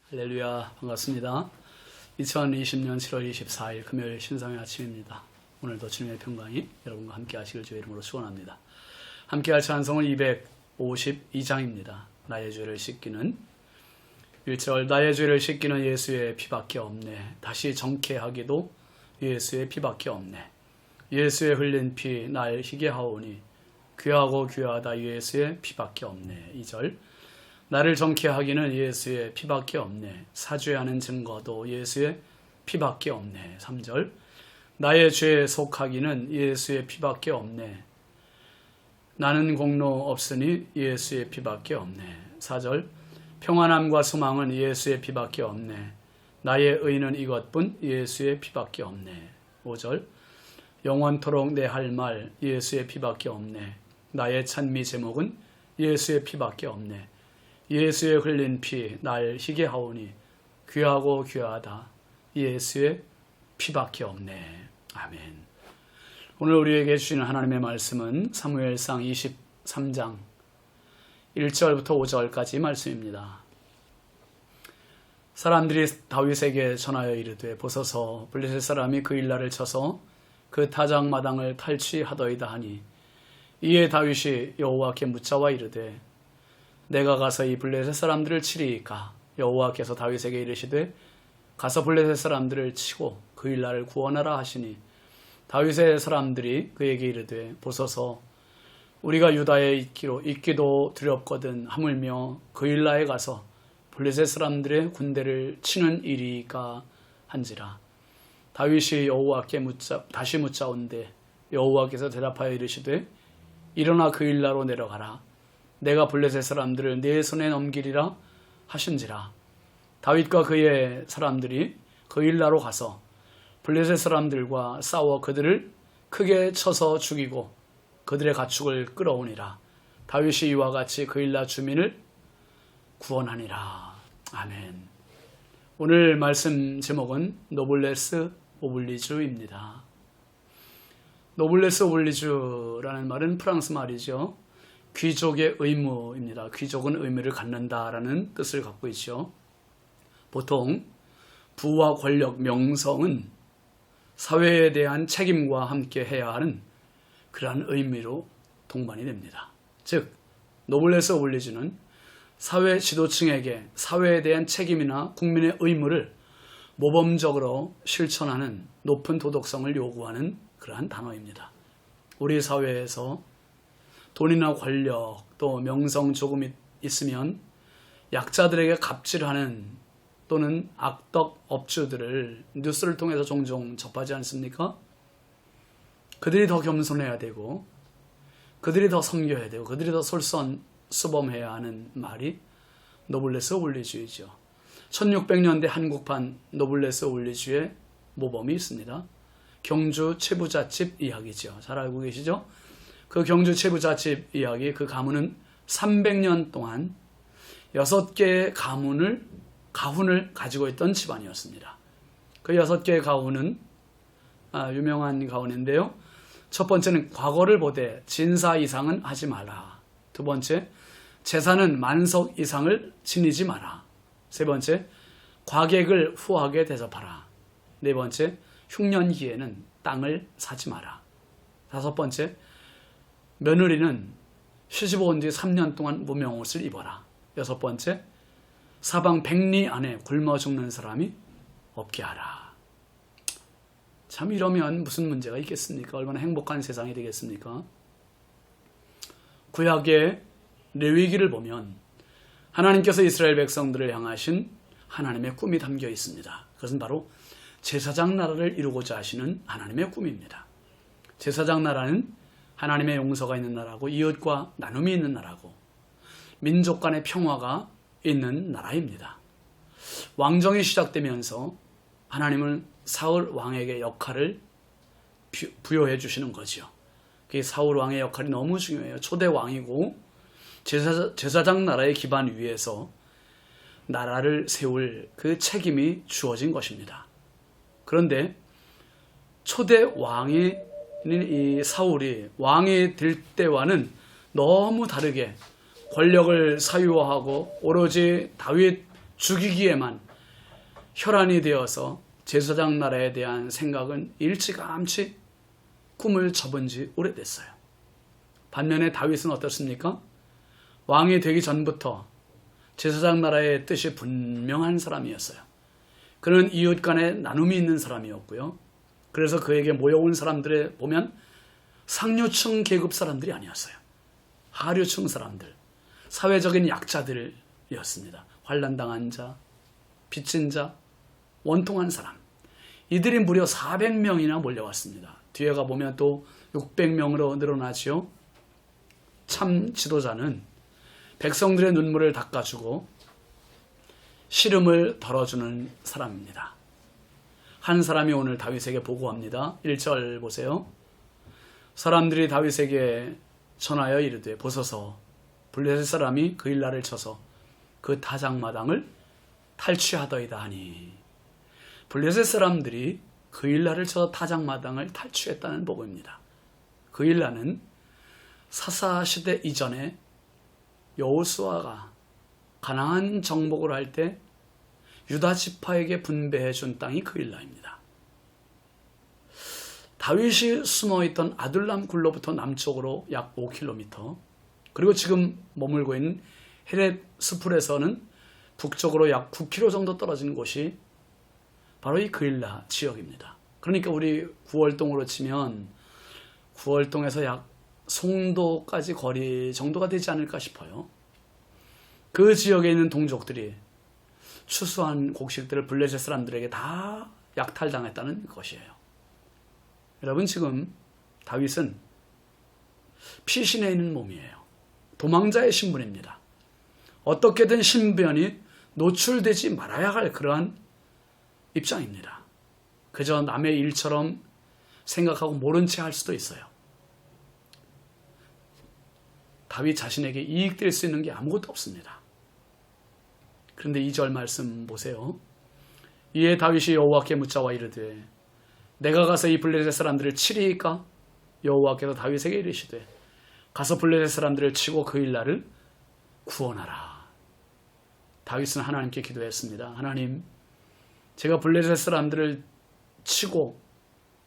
할렐루야, 반갑습니다. 2020년 7월 24일 금요일 신성의 아침입니다. 오늘도 주님의 평강이 여러분과 함께 하시길 주의 이름으로 축원합니다. 함께 할 찬송은 252장입니다. 나의 죄를 씻기는 1절 나의 죄를 씻기는 예수의 피밖에 없네. 다시 정케하기도 예수의 피밖에 없네. 예수의 흘린 피 날 희게 하오니 귀하고 귀하다 예수의 피밖에 없네. 2절 나를 정케하기는 예수의 피밖에 없네. 사죄하는 증거도 예수의 피밖에 없네. 3절 나의 죄에 속하기는 예수의 피밖에 없네. 나는 공로 없으니 예수의 피밖에 없네. 4절 평안함과 소망은 예수의 피밖에 없네. 나의 의는 이것뿐 예수의 피밖에 없네. 5절 영원토록 내 할 말 예수의 피밖에 없네. 나의 찬미 제목은 예수의 피밖에 없네. 예수의 흘린 피 날 희게 하오니 귀하고 귀하다 예수의 피밖에 없네. 아멘. 오늘 우리에게 주시는 하나님의 말씀은 사무엘상 23장 1절부터 5절까지 말씀입니다. 사람들이 다윗에게 전하여 이르되 보소서 블레셋 사람이 그 일날을 쳐서 그 타작마당을 탈취하더이다 하니 이에 다윗이 여호와께 묻자와 이르되 내가 가서 이 블레셋 사람들을 치리이까. 여호와께서 다윗에게 이르시되 가서 블레셋 사람들을 치고 그 일날을 구원하라 하시니 다윗의 사람들이 그에게 이르되 보소서 우리가 유다에 있기도 두렵거든 하물며 그 일날에 가서 블레셋 사람들의 군대를 치는 일이까 한지라. 다윗이 여호와께 다시 묻자온데 여호와께서 대답하여 이르시되 일어나 그 일나로 내려가라. 내가 블레셋 사람들을 네 손에 넘기리라 하신지라. 다윗과 그의 사람들이 그 일나로 가서 블레셋 사람들과 싸워 그들을 크게 쳐서 죽이고 그들의 가축을 끌어오니라. 다윗이 이와 같이 그 일나 주민을 구원하니라. 아멘. 오늘 말씀 제목은 노블레스 오블리주입니다. 노블레스 오블리주라는 말은 프랑스 말이죠. 귀족의 의무입니다. 귀족은 의무를 갖는다라는 뜻을 갖고 있죠. 보통 부와 권력, 명성은 사회에 대한 책임과 함께 해야 하는 그러한 의미로 동반이 됩니다. 즉 노블레스 오블리주는 사회 지도층에게 사회에 대한 책임이나 국민의 의무를 모범적으로 실천하는 높은 도덕성을 요구하는 그러한 단어입니다. 우리 사회에서 돈이나 권력 또 명성 조금 있으면 약자들에게 갑질하는 또는 악덕 업주들을 뉴스를 통해서 종종 접하지 않습니까? 그들이 더 겸손해야 되고 그들이 더 섬겨야 되고 그들이 더 솔선수범해야 하는 말이 노블레스 오블리주의죠. 1600년대 한국판 노블레스 오블리주의 모범이 있습니다. 경주 채부잣집 이야기죠. 잘 알고 계시죠? 그 경주 채부잣집 이야기, 그 가문은 300년 동안 6개의 가훈을 가지고 있던 집안이었습니다. 그 6개의 가훈은 유명한 가훈인데요. 첫 번째는 과거를 보되 진사 이상은 하지 마라. 두 번째, 재산은 만석 이상을 지니지 마라. 세 번째, 과객을 후하게 대접하라. 네 번째, 흉년기에는 땅을 사지 마라. 다섯 번째, 며느리는 시집 온 뒤 3년 동안 무명옷을 입어라. 여섯 번째, 사방 100리 안에 굶어 죽는 사람이 없게 하라. 참 이러면 무슨 문제가 있겠습니까? 얼마나 행복한 세상이 되겠습니까? 구약의 레위기를 보면 하나님께서 이스라엘 백성들을 향하신 하나님의 꿈이 담겨 있습니다. 그것은 바로 제사장 나라를 이루고자 하시는 하나님의 꿈입니다. 제사장 나라는 하나님의 용서가 있는 나라고 이웃과 나눔이 있는 나라고 민족 간의 평화가 있는 나라입니다. 왕정이 시작되면서 하나님은 사울 왕에게 역할을 부여해 주시는 거죠. 그 사울 왕의 역할이 너무 중요해요. 초대 왕이고 제사장 나라의 기반 위에서 나라를 세울 그 책임이 주어진 것입니다. 그런데 초대 왕이 이 사울이 왕이 될 때와는 너무 다르게 권력을 사유화하고 오로지 다윗 죽이기에만 혈안이 되어서 제사장 나라에 대한 생각은 일찌감치 꿈을 접은 지 오래됐어요. 반면에 다윗은 어떻습니까? 왕이 되기 전부터 제사장 나라의 뜻이 분명한 사람이었어요. 그는 이웃 간에 나눔이 있는 사람이었고요. 그래서 그에게 모여온 사람들에 보면 상류층 계급 사람들이 아니었어요. 하류층 사람들, 사회적인 약자들이었습니다. 환난당한 자, 빚진 자, 원통한 사람. 이들이 무려 400명이나 몰려왔습니다. 뒤에 가보면 또 600명으로 늘어나지요. 참 지도자는 백성들의 눈물을 닦아주고 시름을 덜어주는 사람입니다. 한 사람이 오늘 다윗에게 보고합니다. 1절 보세요. 사람들이 다윗에게 전하여 이르되 보소서 블레셋 사람이 그 일날을 쳐서 그 타작마당을 탈취하더이다 하니, 블레셋 사람들이 그 일날을 쳐서 타작마당을 탈취했다는 보고입니다. 그 일날은 사사 시대 이전에 여호수아가 가나안 정복을 할 때 유다 지파에게 분배해 준 땅이 그 일날입니다. 다윗이 숨어있던 아둘람 굴로부터 남쪽으로 약 5km, 그리고 지금 머물고 있는 헤렛 스풀에서는 북쪽으로 약 9km 정도 떨어진 곳이 바로 이 그일라 지역입니다. 그러니까 우리 구월동으로 치면 구월동에서 약 송도까지 거리 정도가 되지 않을까 싶어요. 그 지역에 있는 동족들이 추수한 곡식들을 블레셋 사람들에게 다 약탈당했다는 것이에요. 여러분, 지금 다윗은 피신해 있는 몸이에요. 도망자의 신분입니다. 어떻게든 신변이 노출되지 말아야 할 그러한 입장입니다. 그저 남의 일처럼 생각하고 모른 채 할 수도 있어요. 다윗 자신에게 이익될 수 있는 게 아무것도 없습니다. 그런데 2절 말씀 보세요. 이에 다윗이 여호와께 묻자와 이르되 내가 가서 이 블레셋 사람들을 치리이까? 여호와께서 다윗에게 이르시되 가서 블레셋 사람들을 치고 그 일날을 구원하라. 다윗은 하나님께 기도했습니다. 하나님, 제가 블레셋 사람들을 치고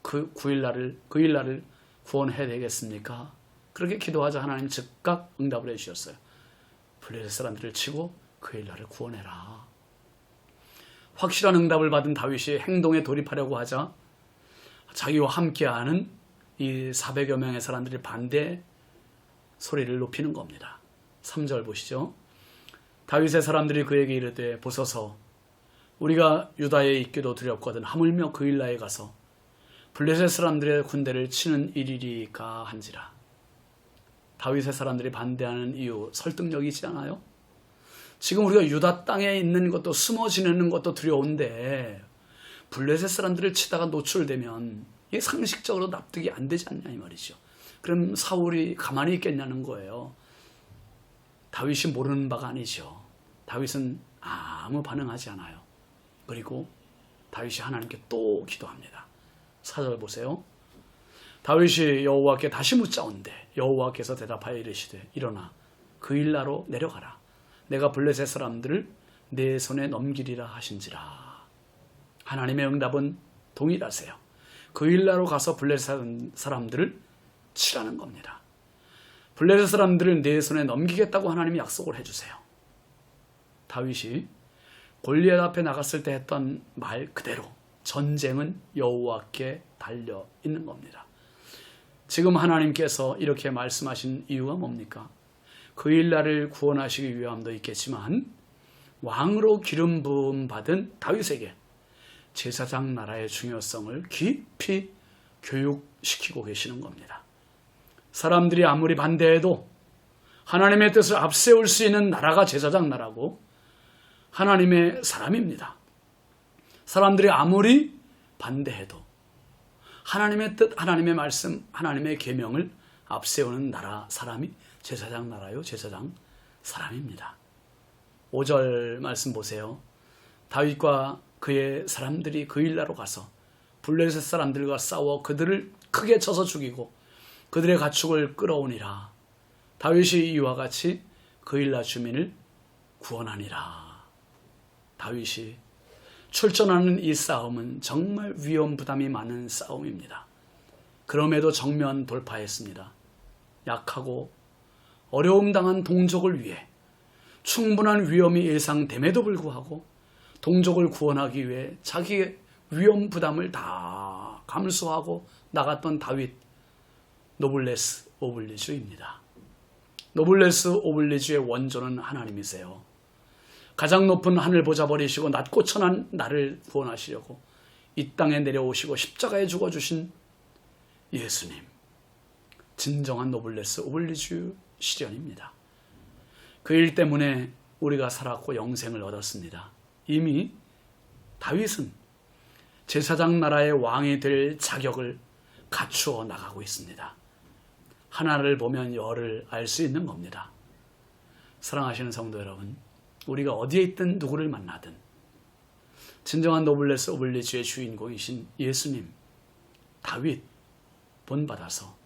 그 일날을 구원해야 되겠습니까? 그렇게 기도하자 하나님 즉각 응답을 해주셨어요. 블레셋 사람들을 치고 그 일날을 구원해라. 확실한 응답을 받은 다윗이 행동에 돌입하려고 하자 자기와 함께하는 이 400여 명의 사람들이 반대 소리를 높이는 겁니다. 3절 보시죠. 다윗의 사람들이 그에게 이르되 보소서 우리가 유다에 있기도 두렵거든 하물며 그 일라에 가서 블레셋 사람들의 군대를 치는 일이리까 한지라. 다윗의 사람들이 반대하는 이유 설득력이 있지 않아요? 지금 우리가 유다 땅에 있는 것도 숨어 지내는 것도 두려운데 블레셋 사람들을 치다가 노출되면 이게 상식적으로 납득이 안 되지 않냐 이 말이죠. 그럼 사울이 가만히 있겠냐는 거예요. 다윗이 모르는 바가 아니죠. 다윗은 아무 반응하지 않아요. 그리고 다윗이 하나님께 또 기도합니다. 4절 보세요. 다윗이 여호와께 다시 묻자온대 여호와께서 대답하여 이르시되 일어나 그 일나로 내려가라. 내가 블레셋 사람들을 내 손에 넘기리라 하신지라. 하나님의 응답은 동일하세요. 그 일나로 가서 블레셋 사람들을 치라는 겁니다. 블레셋 사람들을 내 손에 넘기겠다고 하나님이 약속을 해주세요. 다윗이 골리앗 앞에 나갔을 때 했던 말 그대로 전쟁은 여호와께 달려 있는 겁니다. 지금 하나님께서 이렇게 말씀하신 이유가 뭡니까? 그 일날을 구원하시기 위함도 있겠지만 왕으로 기름 부음 받은 다윗에게 제사장 나라의 중요성을 깊이 교육시키고 계시는 겁니다. 사람들이 아무리 반대해도 하나님의 뜻을 앞세울 수 있는 나라가 제사장 나라고 하나님의 사람입니다. 사람들이 아무리 반대해도 하나님의 뜻, 하나님의 말씀, 하나님의 계명을 앞세우는 나라, 사람이 제사장 나라요, 제사장 사람입니다. 5절 말씀 보세요. 다윗과 그의 사람들이 그 일나로 가서 블레셋 사람들과 싸워 그들을 크게 쳐서 죽이고 그들의 가축을 끌어오니라. 다윗이 이와 같이 그 일나 주민을 구원하니라. 다윗이 출전하는 이 싸움은 정말 위험 부담이 많은 싸움입니다. 그럼에도 정면 돌파했습니다. 약하고 어려움 당한 동족을 위해 충분한 위험이 예상됨에도 불구하고 동족을 구원하기 위해 자기의 위험 부담을 다 감수하고 나갔던 다윗, 노블레스 오블리주입니다. 노블레스 오블리주의 원조는 하나님이세요. 가장 높은 하늘 보좌 버리시고 낮고 천한 나를 구원하시려고 이 땅에 내려오시고 십자가에 죽어주신 예수님, 진정한 노블레스 오블리주 시련입니다. 그 일 때문에 우리가 살았고 영생을 얻었습니다. 이미 다윗은 제사장 나라의 왕이 될 자격을 갖추어 나가고 있습니다. 하나를 보면 열을 알 수 있는 겁니다. 사랑하시는 성도 여러분, 우리가 어디에 있든 누구를 만나든 진정한 노블레스 오블리주의 주인공이신 예수님, 다윗 본받아서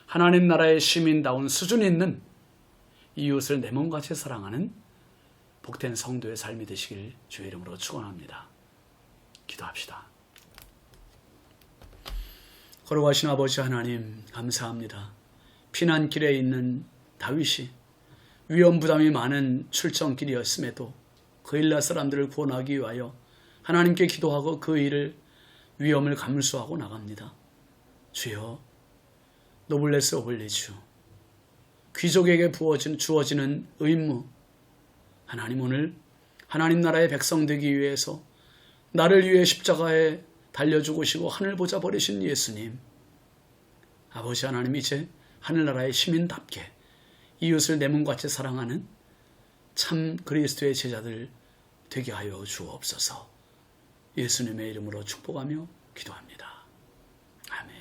하나님 나라의 시민다운 수준 있는 이웃을 내 몸같이 사랑하는 복된 성도의 삶이 되시길 주의 이름으로 축원합니다. 기도합시다. 걸어가신 아버지 하나님 감사합니다. 피난길에 있는 다윗이 위험 부담이 많은 출정길이었음에도 그 일라 사람들을 구원하기 위하여 하나님께 기도하고 그 일을 위험을 감수하고 나갑니다. 주여, 노블레스 오블리주, 귀족에게 주어지는 의무, 하나님 오늘 하나님 나라의 백성 되기 위해서 나를 위해 십자가에 달려 죽으시고 하늘 보좌 버리신 예수님, 아버지 하나님, 이제 하늘나라의 시민답게 이웃을 내 몸같이 사랑하는 참 그리스도의 제자들 되게 하여 주옵소서. 예수님의 이름으로 축복하며 기도합니다. 아멘.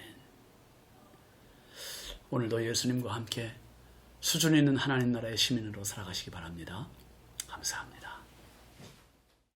오늘도 예수님과 함께 수준 있는 하나님 나라의 시민으로 살아가시기 바랍니다. 감사합니다.